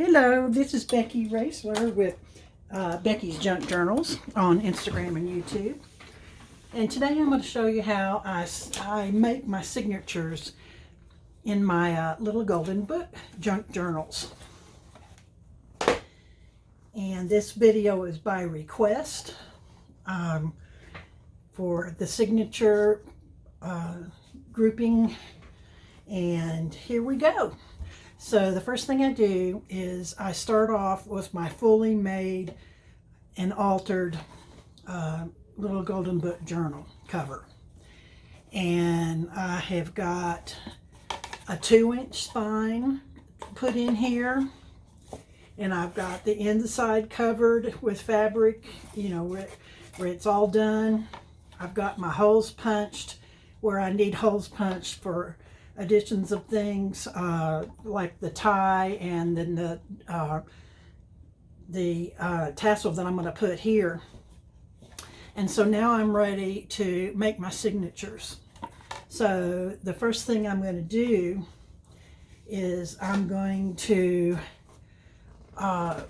Hello, this is Becky Roesler with Becky's Junk Journals on Instagram and YouTube. And today I'm going to show you how I make my signatures in my little golden book junk journals. And this video is by request for the signature grouping. And here we go. So the first thing I do is I start off with my fully made and altered little golden book journal cover. And I have got a 2-inch spine put in here. And I've got the inside covered with fabric, you know, where it's all done. I've got my holes punched where I need holes punched for additions of things like the tie and then the tassel that I'm going to put here. And so now I'm ready to make my signatures. So the first thing I'm going to do is I'm going to well,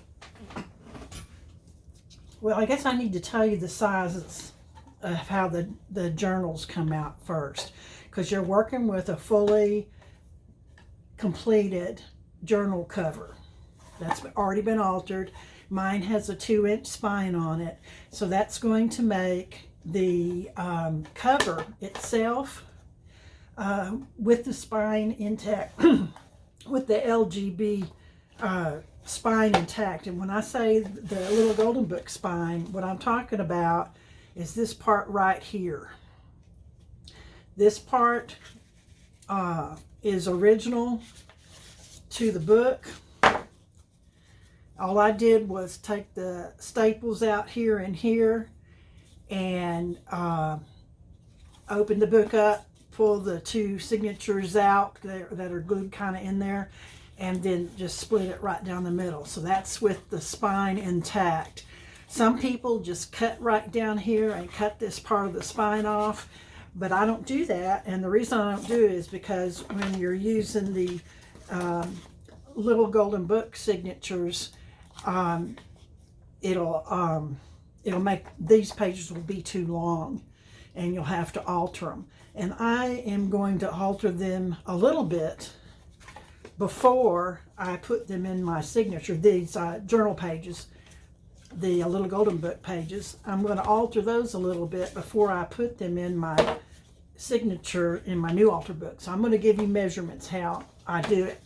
I guess I need to tell you the sizes of how the journals come out first, because you're working with a fully completed journal cover that's already been altered. Mine has a 2-inch spine on it, so that's going to make the cover itself with the spine intact, with the LGB spine intact. And when I say the little golden book spine, what I'm talking about is this part right here. This part is original to the book. All I did was take the staples out here and here and open the book up, pull the 2 signatures out that are glued kind of in there, and then just split it right down the middle. So that's with the spine intact. Some people just cut right down here and cut this part of the spine off, but I don't do that. And the reason I don't do it is because when you're using the little golden book signatures, it'll make these pages will be too long and you'll have to alter them. And I am going to alter them a little bit before I put them in my signature. These journal pages, the little golden book pages, I'm going to alter those a little bit before I put them in my signature in my new altar book. So I'm going to give you measurements how I do it.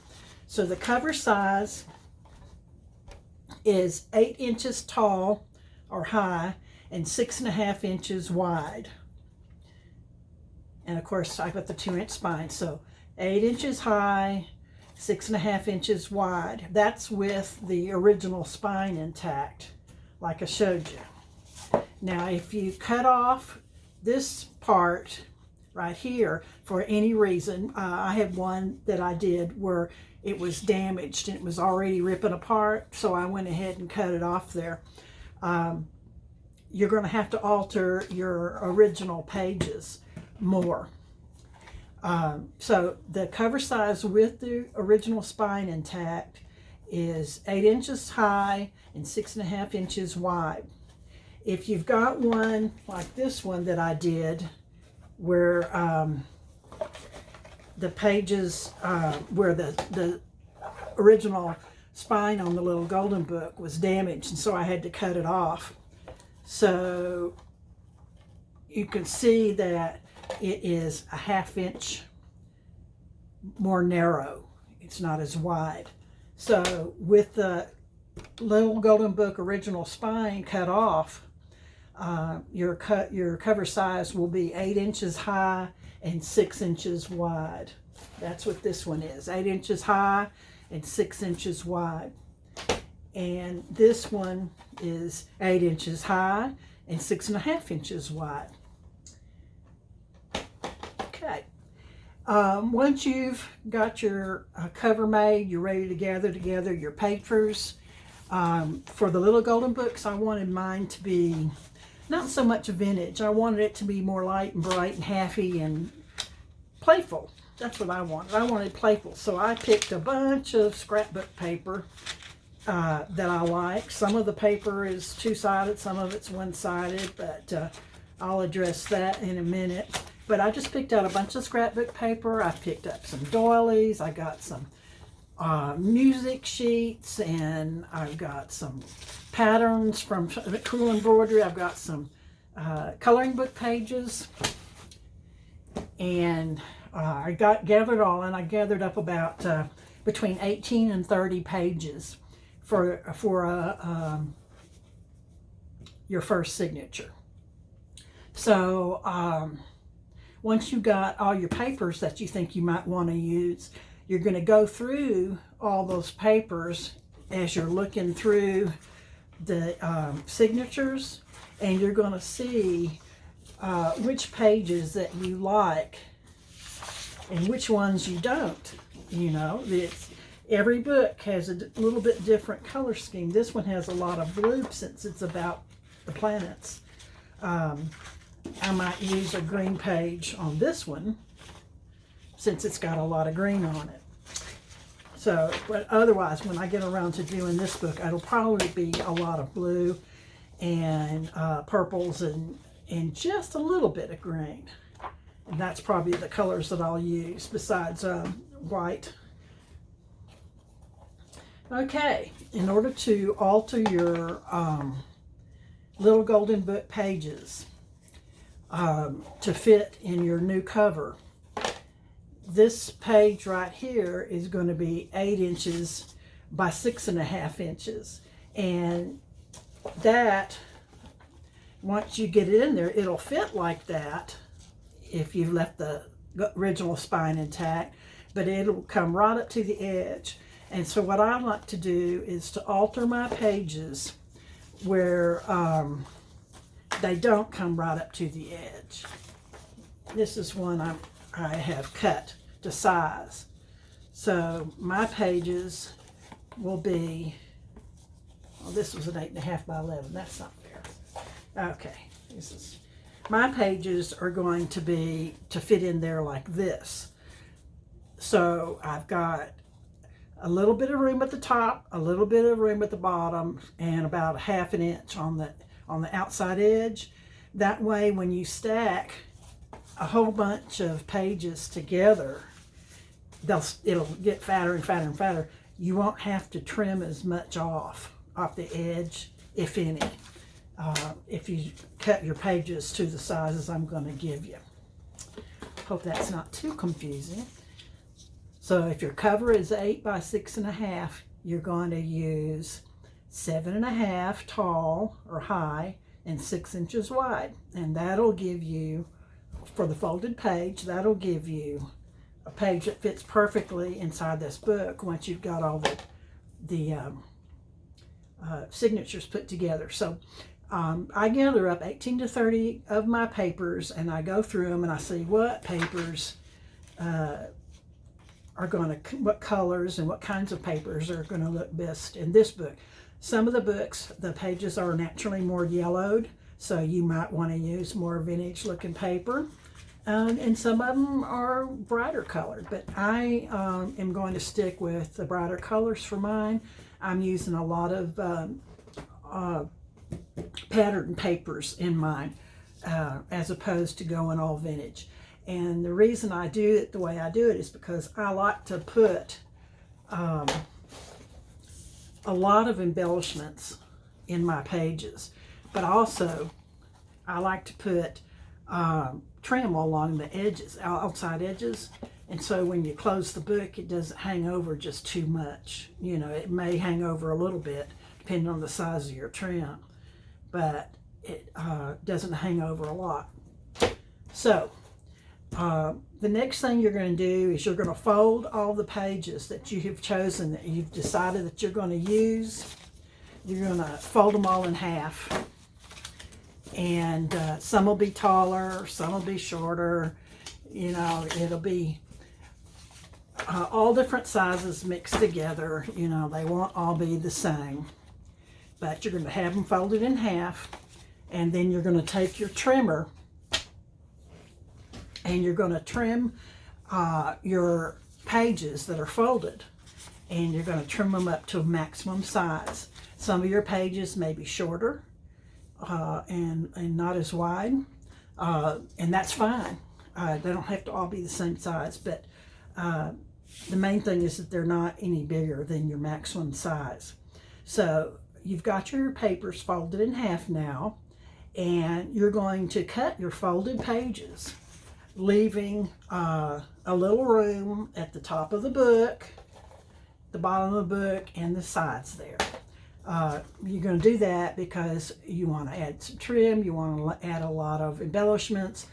So the cover size is 8 inches tall or high and 6.5 inches wide. And of course I got the 2-inch spine, so 8 inches high, 6.5 inches wide. That's with the original spine intact, like I showed you. Now, if you cut off this part right here for any reason, I have one that I did where it was damaged and it was already ripping apart, so I went ahead and cut it off there. You're going to have to alter your original pages more. So the cover size with the original spine intact is 8 inches high and 6.5 inches wide. If you've got one like this one that I did, where the pages, where the original spine on the little golden book was damaged, and so I had to cut it off. So you can see that it is a 1/2 inch more narrow. It's not as wide. So with the little golden book original spine cut off, your cover size will be 8 inches high and 6 inches wide. That's what this one is, 8 inches high and 6 inches wide. And this one is 8 inches high and 6.5 inches wide. Okay. Once you've got your cover made, you're ready to gather together your papers. For the little golden books, I wanted mine to be not so much vintage. I wanted it to be more light and bright and happy and playful. That's what I wanted. I wanted playful. So I picked a bunch of scrapbook paper that I like. Some of the paper is two-sided, some of it's one-sided, but I'll address that in a minute. But I just picked out a bunch of scrapbook paper. I picked up some doilies. I got some music sheets, and I've got some patterns from Cool Embroidery. I've got some coloring book pages, and I gathered all, and I gathered up about between 18 and 30 pages for your first signature. So once you got all your papers that you think you might want to use, you're going to go through all those papers as you're looking through the signatures, and you're going to see which pages that you like and which ones you don't. You know, every book has a little bit different color scheme. This one has a lot of blue since it's about the planets. I might use a green page on this one since it's got a lot of green on it. So, but otherwise, when I get around to doing this book, it'll probably be a lot of blue and purples and just a little bit of green. And that's probably the colors that I'll use besides white. Okay, in order to alter your little golden book pages to fit in your new cover, this page right here is going to be 8 inches by 6.5 inches. And that, once you get it in there, it'll fit like that if you've left the original spine intact, but it'll come right up to the edge. And so what I like to do is to alter my pages where they don't come right up to the edge. This is one I have cut to size. So my pages will be, well, this was an 8.5 by 11. That's not fair. Okay, my pages are going to be to fit in there like this. So I've got a little bit of room at the top, a little bit of room at the bottom, and about 1/2 inch on the outside edge. That way, when you stack a whole bunch of pages together, it'll get fatter and fatter and fatter. You won't have to trim as much off the edge, if any, if you cut your pages to the sizes I'm going to give you. Hope that's not too confusing. So if your cover is 8 by 6.5, you're going to use 7.5 tall or high and 6 inches wide. And that'll give you, for the folded page, that'll give you a page that fits perfectly inside this book once you've got all the signatures put together. So I gather up 18 to 30 of my papers, and I go through them and I see what papers what colors and what kinds of papers are going to look best in this book. Some of the books, the pages are naturally more yellowed, so you might want to use more vintage looking paper. And some of them are brighter colored, but I am going to stick with the brighter colors for mine. I'm using a lot of pattern papers in mine as opposed to going all vintage. And the reason I do it the way I do it is because I like to put a lot of embellishments in my pages, but also I like to put trim along the edges, outside edges, and so when you close the book, it doesn't hang over just too much. You know, it may hang over a little bit depending on the size of your trim, but it doesn't hang over a lot. So the next thing you're going to do is you're going to fold all the pages that you have chosen, that you've decided that you're going to use. You're going to fold them all in half. And some will be taller, some will be shorter. You know, it'll be all different sizes mixed together. You know, they won't all be the same. But you're going to have them folded in half. And then you're going to take your trimmer and you're going to trim your pages that are folded. and you're going to trim them up to a maximum size. Some of your pages may be shorter and not as wide, and that's fine. They don't have to all be the same size, but the main thing is that they're not any bigger than your maximum size. So you've got your papers folded in half now, and you're going to cut your folded pages, leaving a little room at the top of the book, the bottom of the book, and the sides there. You're going to do that because you want to add some trim, you want to add a lot of embellishments,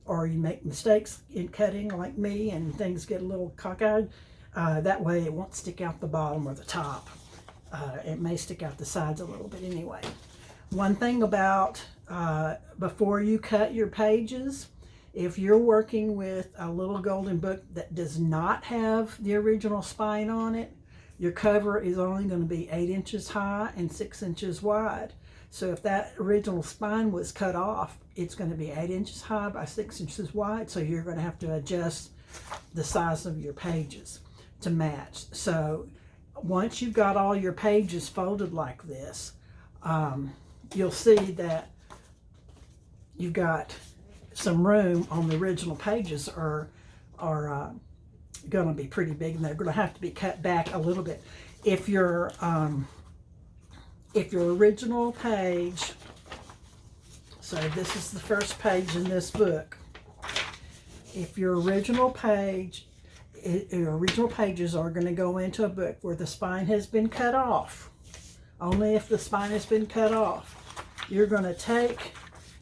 or you make mistakes in cutting like me and things get a little cockeyed. That way it won't stick out the bottom or the top. It may stick out the sides a little bit anyway. One thing about before you cut your pages, if you're working with a little golden book that does not have the original spine on it, your cover is only going to be 8 inches high and 6 inches wide. So if that original spine was cut off, it's going to be 8 inches high by 6 inches wide. So you're going to have to adjust the size of your pages to match. So once you've got all your pages folded like this, you'll see that you've got some room on the original pages are going to be pretty big, and they're going to have to be cut back a little bit. If your original page, so this is the first page in this book, if your original pages are going to go into a book where the spine has been cut off, only if the spine has been cut off, you're going to take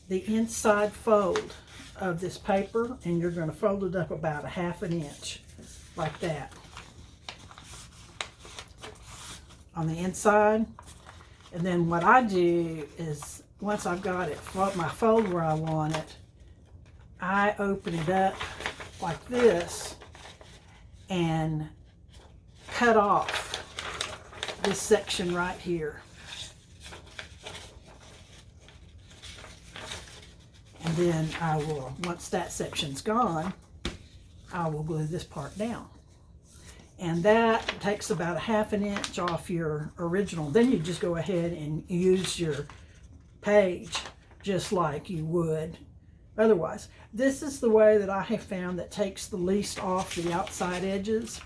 the inside fold of this paper and you're going to fold it up about 1/2 inch like that on the inside. And then what I do is, once I've got it, my fold where I want it, I open it up like this and cut off this section right here. And then I will, once that section's gone, I will glue this part down. And that takes about 1/2 inch off your original. Then you just go ahead and use your page just like you would otherwise. This is the way that I have found that takes the least off the outside edges.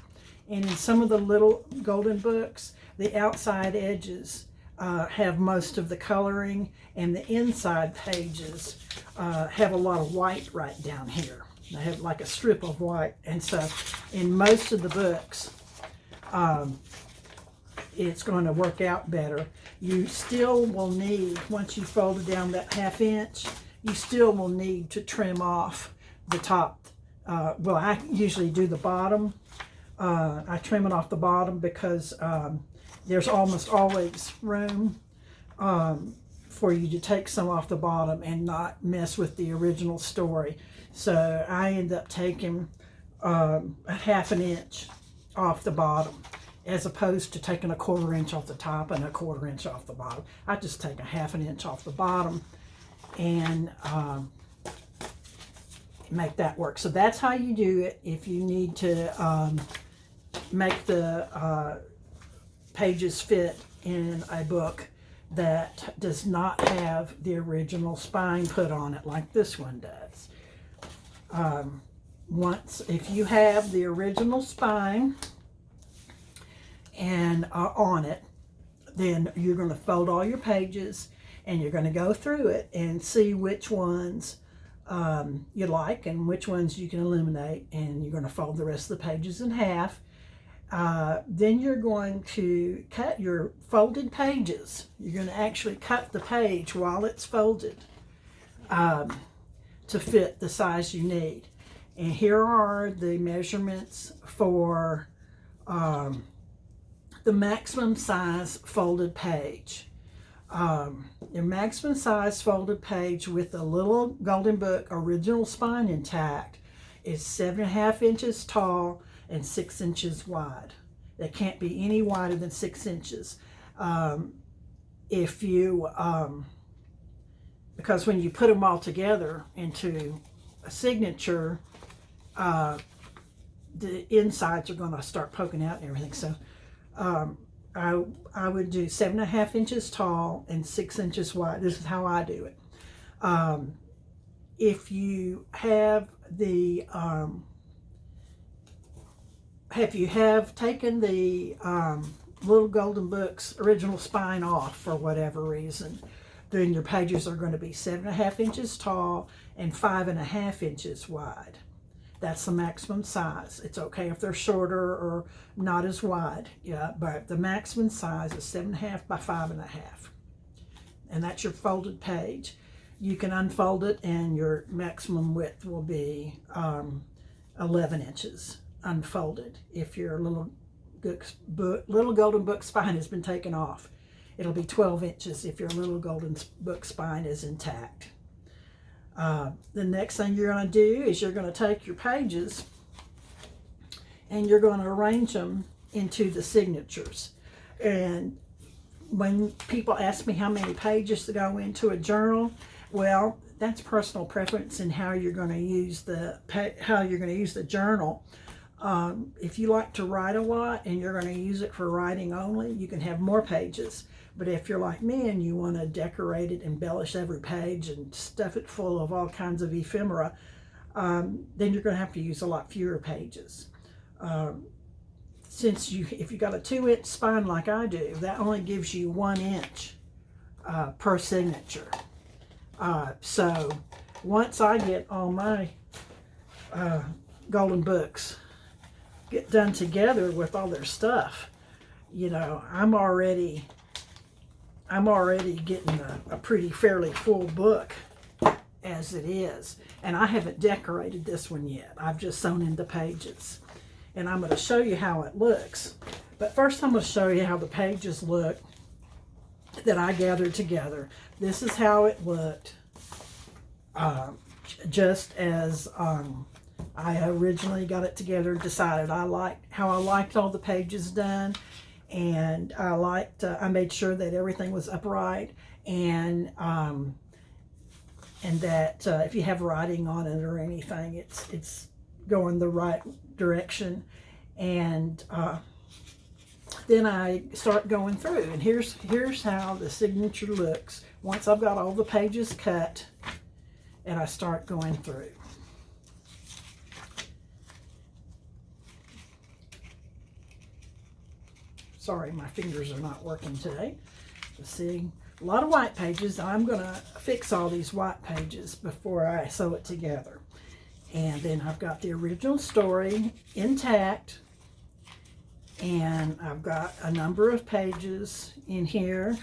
And in some of the little golden books, the outside edges have most of the coloring, and the inside pages have a lot of white right down here. They have like a strip of white, and so in most of the books, it's going to work out better. You still will need, once you fold it down that 1/2 inch, you still will need to trim off the top. Well, I usually do the bottom. I trim it off the bottom because there's almost always room for you to take some off the bottom and not mess with the original story. So I end up taking 1/2 inch off the bottom, as opposed to taking 1/4 inch off the top and 1/4 inch off the bottom. I just take 1/2 inch off the bottom and make that work. So that's how you do it if you need to make the pages fit in a book that does not have the original spine put on it like this one does. If you have the original spine and on it, then you're going to fold all your pages and you're going to go through it and see which ones you like and which ones you can eliminate, and you're going to fold the rest of the pages in half. Then you're going to cut your folded pages. You're going to actually cut the page while it's folded to fit the size you need. And here are the measurements for the maximum size folded page. Your maximum size folded page with the little golden book original spine intact is 7.5 inches tall and 6 inches wide. They can't be any wider than 6 inches. If you, because when you put them all together into a signature, the insides are going to start poking out and everything. So I would do 7.5 inches tall and 6 inches wide. This is how I do it. If you have the taken the Little Golden Book's original spine off for whatever reason, then your pages are going to be 7.5 inches tall and 5.5 inches wide. That's the maximum size. It's okay if they're shorter or not as wide, yeah, but the maximum size is 7.5 by 5.5. And that's your folded page. You can unfold it and your maximum width will be 11 inches unfolded. If your Little Golden Book spine has been taken off, it'll be 12 inches if your Little Golden Book spine is intact. The next thing you're going to do is you're going to take your pages and you're going to arrange them into the signatures. And when people ask me how many pages to go into a journal, well, that's personal preference in how you're going to use the journal. If you like to write a lot and you're going to use it for writing only, you can have more pages. But if you're like me and you want to decorate it, embellish every page and stuff it full of all kinds of ephemera, then you're going to have to use a lot fewer pages. If you got a 2-inch spine like I do, that only gives you 1 inch per signature. So once I get all my golden books get done together with all their stuff, you know, I'm already getting a fairly full book as it is. And I haven't decorated this one yet. I've just sewn in the pages. And I'm going to show you how it looks. But first I'm going to show you how the pages look that I gathered together. This is how it looked just as I originally got it together, decided I liked all the pages done. And I made sure that everything was upright, and that if you have writing on it or anything, it's going the right direction. And then I start going through, and here's how the signature looks once I've got all the pages cut, and I start going through. Sorry, my fingers are not working today. Let's see, a lot of white pages. I'm going to fix all these white pages before I sew it together. And then I've got the original story intact. And I've got a number of pages in here.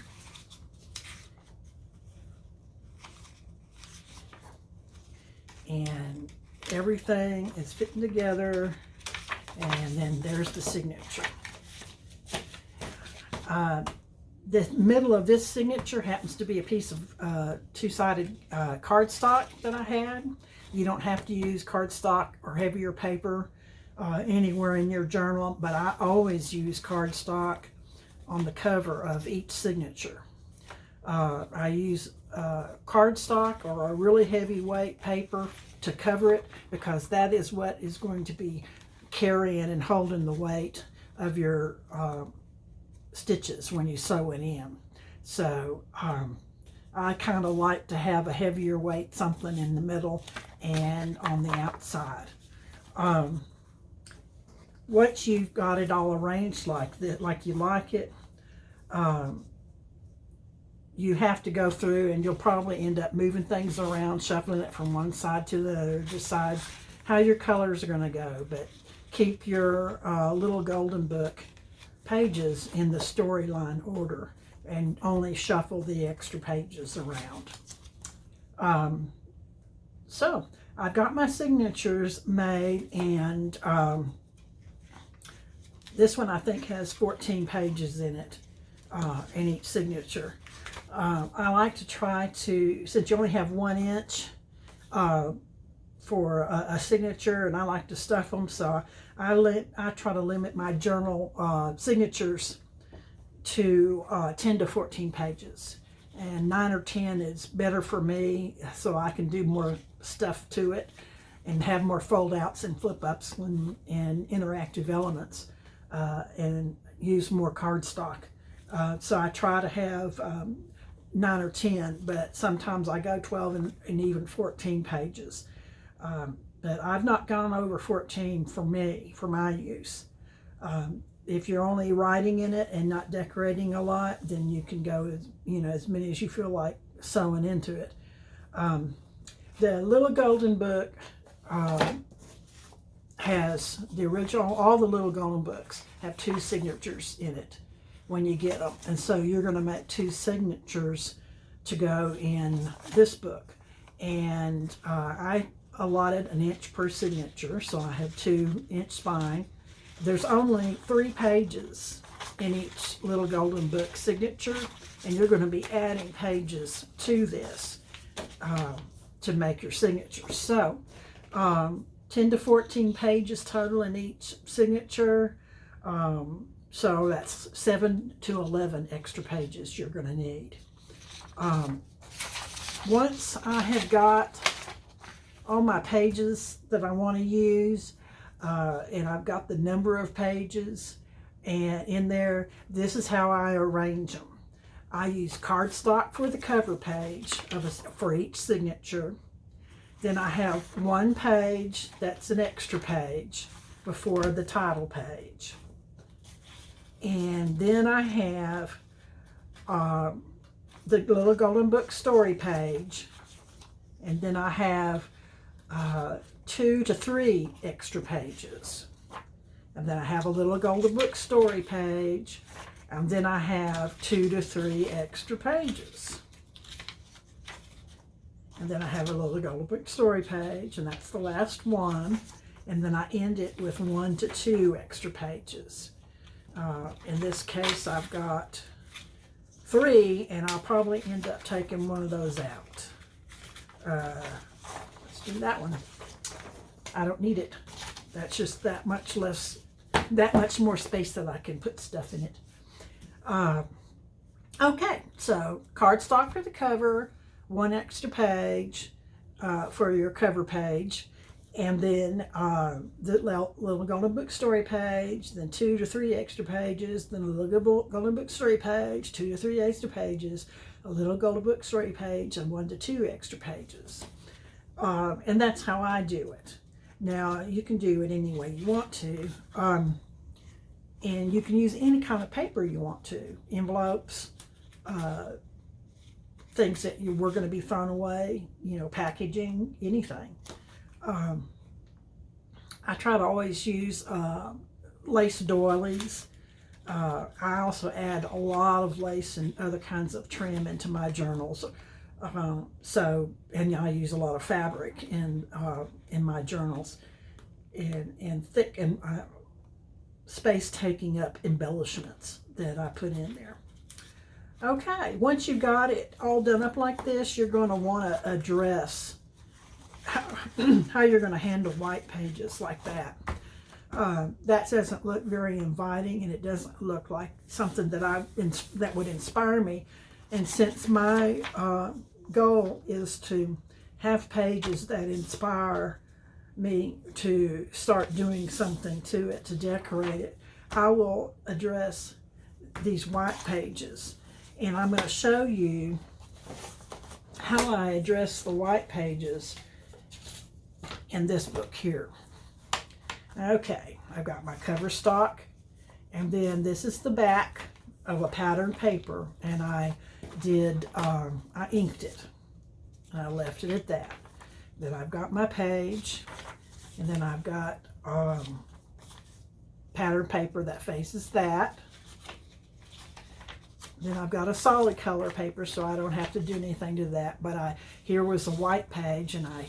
And everything is fitting together. And then there's the signature. The middle of this signature happens to be a piece of two-sided cardstock that I had. You don't have to use cardstock or heavier paper anywhere in your journal, but I always use cardstock on the cover of each signature. I use cardstock or a really heavyweight paper to cover it, because that is what is going to be carrying and holding the weight of your stitches when you sew it in. So I kind of like to have a heavier weight, something in the middle and on the outside. Once you've got it all arranged like that, like you like it, you have to go through, and you'll probably end up moving things around, shuffling it from one side to the other, decide how your colors are going to go. But keep your Little Golden Book pages in the storyline order, and only shuffle the extra pages around. So I've got my signatures made, and this one I think has 14 pages in it, in each signature. I like to try to, since you only have 1 inch for a signature, and I like to stuff them, so I try to limit my journal signatures to 10 to 14 pages, and 9 or 10 is better for me, so I can do more stuff to it. and have more fold outs and flip ups and interactive elements, and use more cardstock. So I try to have 9 or 10, but sometimes I go 12 and even 14 pages. But I've not gone over 14 for me, for my use. If you're only writing in it and not decorating a lot, then you can go as many as you feel like sewing into it. The Little Golden Book has the original, all the Little Golden Books have 2 signatures in it when you get them. And so you're going to make 2 signatures to go in this book. And I allotted an inch per signature, so I have 2-inch spine. There's only 3 pages in each Little Golden Book signature, and you're going to be adding pages to this to make your signature. So 10 to 14 pages total in each signature. So that's 7 to 11 extra pages you're going to need. Once I have got all my pages that I want to use, and I've got the number of pages and in there, this is how I arrange them. I use cardstock for the cover page for each signature. Then I have 1 page that's an extra page before the title page. And then I have the Little Golden Book story page. And then I have 2 to 3 extra pages. And then I have a Little Golden Book story page. And then I have 2 to 3 extra pages. And then I have a Little Golden Book story page, and that's the last one. And then I end it with 1 to 2 extra pages. In this case, I've got 3, and I'll probably end up taking one of those out. Let's do that one. I don't need it. That's just that much more space that I can put stuff in it. Okay, so cardstock for the cover, 1 extra page for your cover page, and then the Little Golden Book story page, then 2 to 3 extra pages, then a Little Golden Book story page, 2 to 3 extra pages, a Little Golden Book story page, and 1 to 2 extra pages. And that's how I do it. Now, you can do it any way you want to. And you can use any kind of paper you want to. Envelopes, things that were going to be thrown away, packaging, anything. I try to always use lace doilies. I also add a lot of lace and other kinds of trim into my journals. And I use a lot of fabric in my journals, and thick and space-taking up embellishments that I put in there. Okay, once you've got it all done up like this, you're going to want to address how you're going to handle white pages like that. That doesn't look very inviting, and it doesn't look like something that would inspire me. And since my goal is to have pages that inspire me to start doing something to it, to decorate it, I will address these white pages. And I'm going to show you how I address the white pages in this book here. Okay, I've got my cover stock, and then this is the back of a patterned paper, and I inked it. I left it at that. Then I've got my page, and then I've got patterned paper that faces that. Then I've got a solid color paper, so I don't have to do anything to that. But here was a white page, and I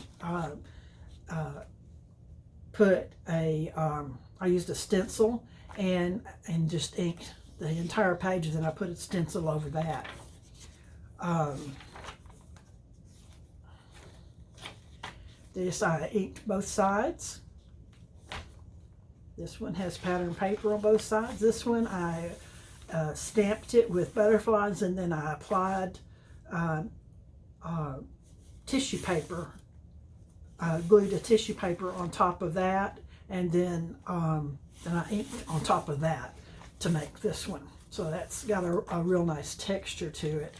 used a stencil and just inked the entire page, and then I put a stencil over that. This I inked both sides. This one has patterned paper on both sides. This one I stamped it with butterflies, and then I applied tissue paper glued a tissue paper on top of that, and then I inked on top of that to make this one. So that's got a real nice texture to it.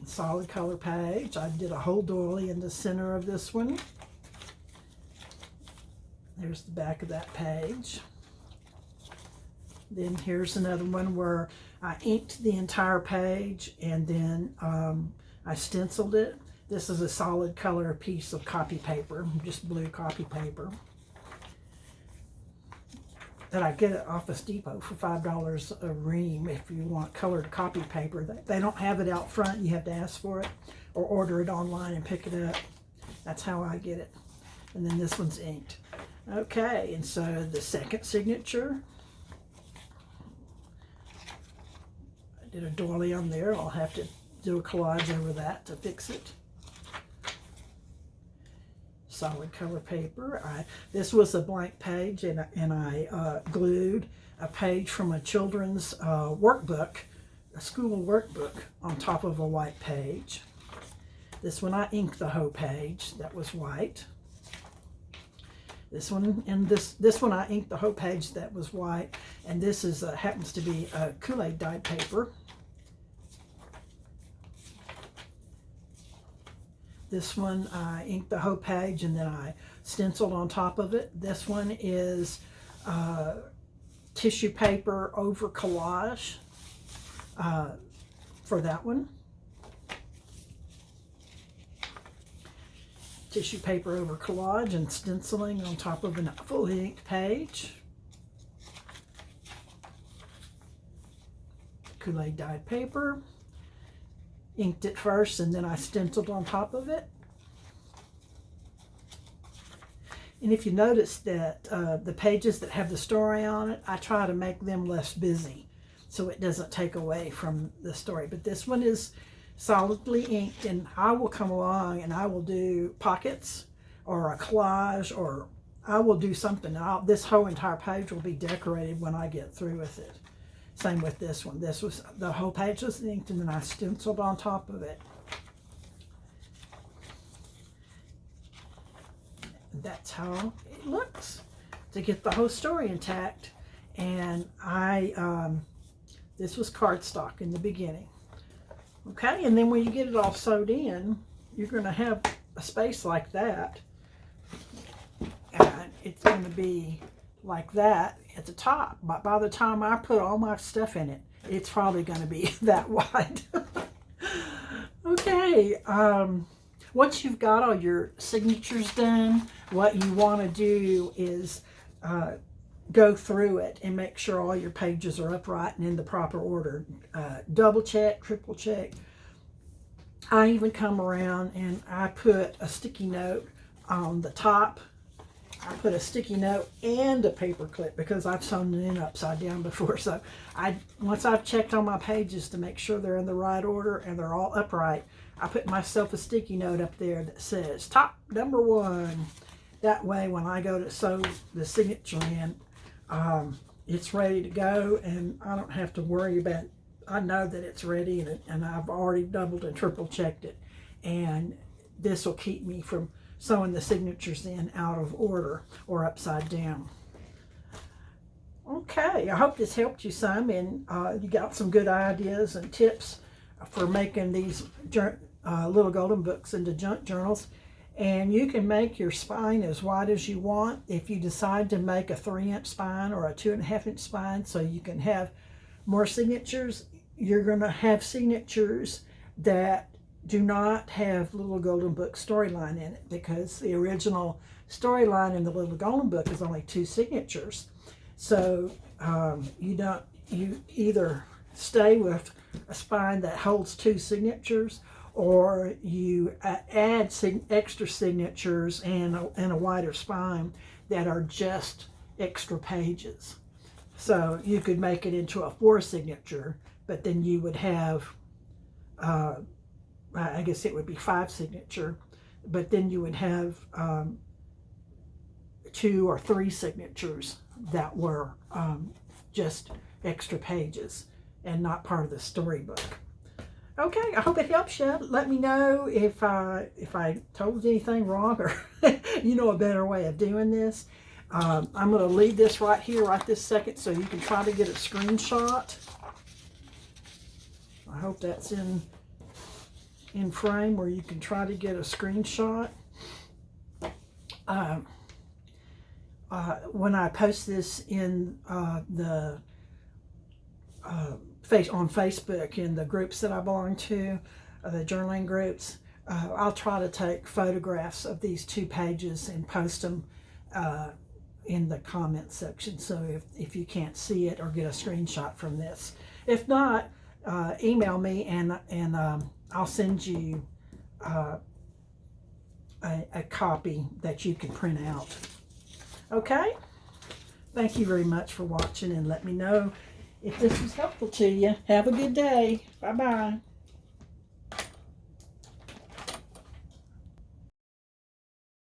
Solid color page. I did a whole doily in the center of this one. There's the back of that page. Then here's another one where I inked the entire page and then I stenciled it. This is a solid color piece of copy paper, just blue copy paper. That I get it off of Depot for $5 a ream if you want colored copy paper. They don't have it out front. You have to ask for it or order it online and pick it up. That's how I get it. And then this one's inked. Okay, and so the second signature. I did a doily on there. I'll have to do a collage over that to fix it. Solid color paper. This was a blank page, and I glued a page from a children's workbook, a school workbook, on top of a white page. This one I inked the whole page. That was white. This one and this one I inked the whole page. That was white. And this is happens to be a Kool-Aid dyed paper. This one I inked the whole page and then I stenciled on top of it. This one is tissue paper over collage for that one. Tissue paper over collage and stenciling on top of a fully inked page. Kool-Aid dyed paper. Inked it first and then I stenciled on top of it. And if you notice that the pages that have the story on it, I try to make them less busy so it doesn't take away from the story. But this one is solidly inked, and I will come along and I will do pockets or a collage, or I will do something. This whole entire page will be decorated when I get through with it. Same with this one. This was, the whole page was inked and then I stenciled on top of it. That's how it looks to get the whole story intact. And this was cardstock in the beginning. Okay, and then when you get it all sewed in, you're going to have a space like that. And it's going to be like that at the top. But by the time I put all my stuff in it, it's probably going to be that wide. Okay, once you've got all your signatures done, what you want to do is go through it and make sure all your pages are upright and in the proper order. Double check, triple check. I even come around and I put a sticky note on the top. I put a sticky note and a paper clip because I've sewn it in upside down before. So once I've checked on my pages to make sure they're in the right order and they're all upright, I put myself a sticky note up there that says top number 1. That way when I go to sew the signature in, it's ready to go and I don't have to worry about it. I know that it's ready and I've already doubled and triple checked it. And this will keep me from sewing the signatures in out of order or upside down. Okay, I hope this helped you some and you got some good ideas and tips for making these little golden books into junk journals. And you can make your spine as wide as you want if you decide to make a 3-inch spine or a 2.5-inch spine so you can have more signatures. You're going to have signatures that do not have Little Golden Book storyline in it because the original storyline in the Little Golden Book is only 2 signatures. So you either stay with a spine that holds 2 signatures, or you add extra signatures and a wider spine that are just extra pages. So you could make it into a 4 signature, but then you would have I guess it would be 5 signature, but then you would have 2 or 3 signatures that were just extra pages and not part of the storybook. Okay, I hope it helps you. Let me know if I told you anything wrong, or you know a better way of doing this. I'm going to leave this right here, right this second, so you can try to get a screenshot. I hope that's in frame where you can try to get a screenshot. When I post this in the on Facebook in the groups that I belong to, the journaling groups, I'll try to take photographs of these 2 pages and post them in the comment section. So if you can't see it or get a screenshot from this, if not, email me and I'll send you a copy that you can print out. Okay? Thank you very much for watching, and let me know if this was helpful to you. Have a good day. Bye-bye.